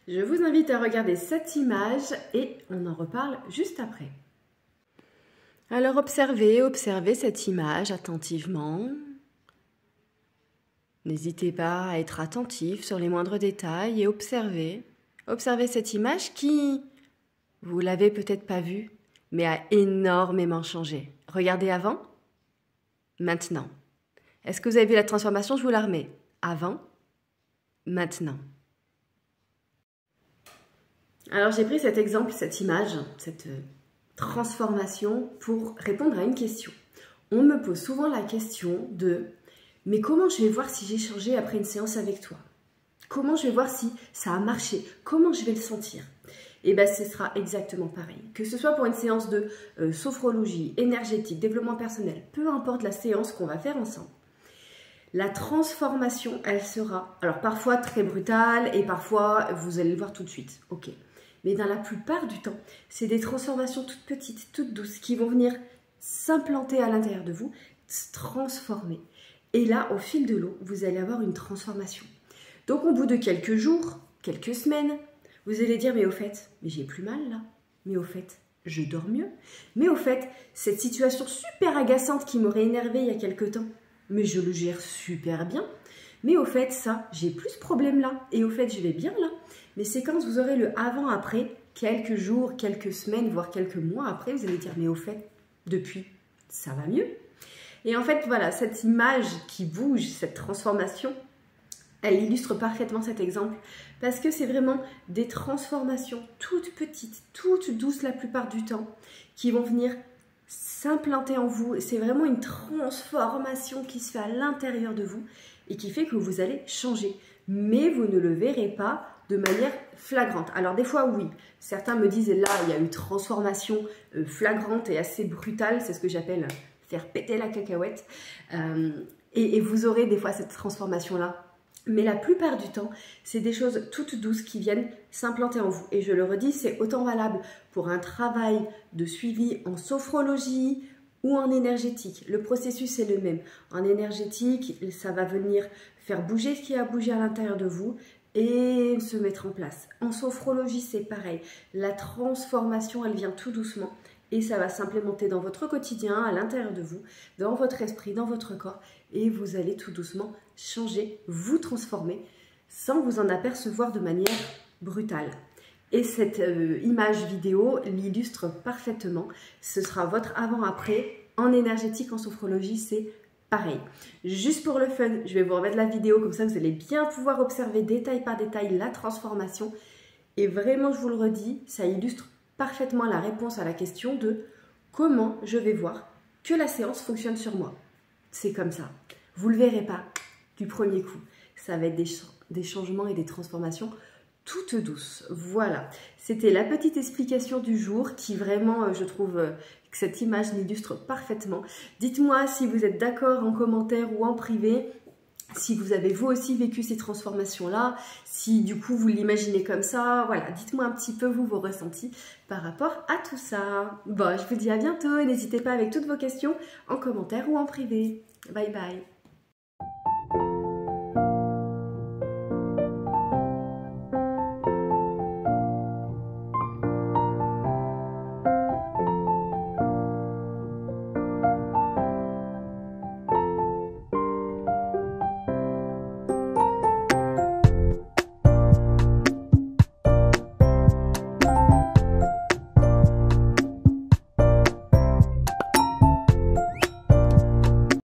Je vous invite à regarder cette image et on en reparle juste après. Alors observez cette image attentivement. N'hésitez pas à être attentif sur les moindres détails et observez cette image qui, vous l'avez peut-être pas vue, mais a énormément changé. Regardez avant, maintenant. Est-ce que vous avez vu la transformation? Je vous la remets. Avant, maintenant. Alors j'ai pris cet exemple, cette image, cette transformation pour répondre à une question. On me pose souvent la question de « mais comment je vais voir si j'ai changé après une séance avec toi? Comment je vais voir si ça a marché? Comment je vais le sentir ?» Et bien ce sera exactement pareil. Que ce soit pour une séance de sophrologie, énergétique, développement personnel, peu importe la séance qu'on va faire ensemble. La transformation, elle sera, alors parfois très brutale et parfois vous allez le voir tout de suite, ok. Mais dans la plupart du temps, c'est des transformations toutes petites, toutes douces qui vont venir s'implanter à l'intérieur de vous, se transformer. Et là, au fil de l'eau, vous allez avoir une transformation. Donc au bout de quelques jours, quelques semaines, vous allez dire, mais au fait, mais j'ai plus mal là. Mais au fait, je dors mieux. Mais au fait, cette situation super agaçante qui m'aurait énervée il y a quelque temps, mais je le gère super bien. Mais au fait, ça, j'ai plus ce problème là. Et au fait, je vais bien là. Mais c'est quand vous aurez le avant-après, quelques jours, quelques semaines, voire quelques mois après, vous allez dire, mais au fait, depuis, ça va mieux. Et en fait, voilà, cette image qui bouge, cette transformation, elle illustre parfaitement cet exemple parce que c'est vraiment des transformations toutes petites, toutes douces la plupart du temps qui vont venir s'implanter en vous. C'est vraiment une transformation qui se fait à l'intérieur de vous et qui fait que vous allez changer. Mais vous ne le verrez pas de manière flagrante. Alors des fois oui, certains me disent là il y a une transformation flagrante et assez brutale, c'est ce que j'appelle faire péter la cacahuète et vous aurez des fois cette transformation là. Mais la plupart du temps, c'est des choses toutes douces qui viennent s'implanter en vous. Et je le redis, c'est autant valable pour un travail de suivi en sophrologie ou en énergétique. Le processus est le même. En énergétique, ça va venir faire bouger ce qui a bougé à l'intérieur de vous et se mettre en place. En sophrologie, c'est pareil. La transformation, elle vient tout doucement. Et ça va s'implémenter dans votre quotidien, à l'intérieur de vous, dans votre esprit, dans votre corps. Et vous allez tout doucement changer, vous transformer, sans vous en apercevoir de manière brutale. Et cette image vidéo l'illustre parfaitement. Ce sera votre avant-après. En énergétique, en sophrologie, c'est pareil. Juste pour le fun, je vais vous remettre la vidéo, comme ça vous allez bien pouvoir observer détail par détail la transformation. Et vraiment, je vous le redis, ça illustre parfaitement la réponse à la question de comment je vais voir que la séance fonctionne sur moi. C'est comme ça. Vous ne le verrez pas du premier coup. Ça va être des changements et des transformations toutes douces. Voilà. C'était la petite explication du jour qui vraiment, je trouve que cette image l'illustre parfaitement. Dites-moi si vous êtes d'accord en commentaire ou en privé. Si vous avez vous aussi vécu ces transformations-là, si du coup vous l'imaginez comme ça, voilà, dites-moi un petit peu vous vos ressentis par rapport à tout ça. Bon, je vous dis à bientôt et n'hésitez pas avec toutes vos questions en commentaire ou en privé. Bye bye.